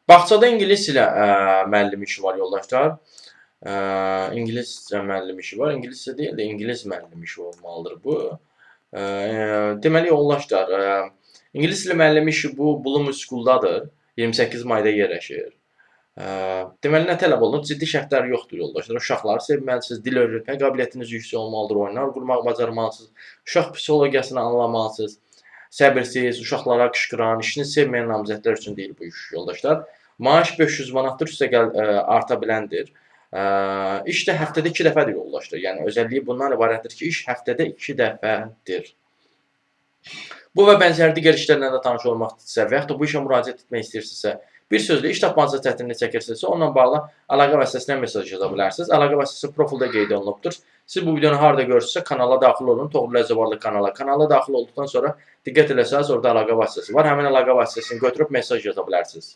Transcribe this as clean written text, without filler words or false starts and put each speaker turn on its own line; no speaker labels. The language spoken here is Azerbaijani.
Bağçada ingilis ilə müəllim işi var yoldaşlar. İngiliscə müəllim işi var. İngiliscə deyil də ingilis müəllim işi olmalıdır bu. Deməli yoldaşlar, ingilis dili müəllimi işi bu Blooming School-dadır. 28 mayda yerləşir. Deməli nə tələb olunur? Ciddi şərtlər yoxdur yoldaşlar. Uşaqları sevməlisiniz, dil öyrətmə qabiliyyətiniz yüksək olmalıdır, oyunlar qurmaq bacarmalısınız, uşaq psixologiyasını anlamalısınız, səbirsiz, uşaqlara qışqıran, işini sevməyən namizədlər üçün deyil bu iş yoldaşlar. Maaş 500 manatdır, üstəgəl arta biləndir. İş də həftədə 2 dəfədir yoldaşlar. Yəni özəlliyi bundan ibarətdir ki, iş həftədə 2 dəfədir. Bu və bənzəri digər işlərlə də tanış olmaq istəyirsə və yaxud da bu işə müraciət etmək istəyirsinizsə, bir sözlə iş tapmanızda çətinlik çəkirsinizsə, onunla bağlı əlaqə vasitəsilə mesaj yaza bilərsiniz. Əlaqə vasitəsi profildə qeyd olunubdur. Siz bu videonu harda görürsünüzsə kanala daxil olun, Toğrul Əcəbarlı kanala. Kanala daxil olduqdan sonra diqqət eləsəniz, orada əlaqə vasitəsi var. Həmin əlaqə vasitəsini götürüb mesaj yaza bilərsiniz.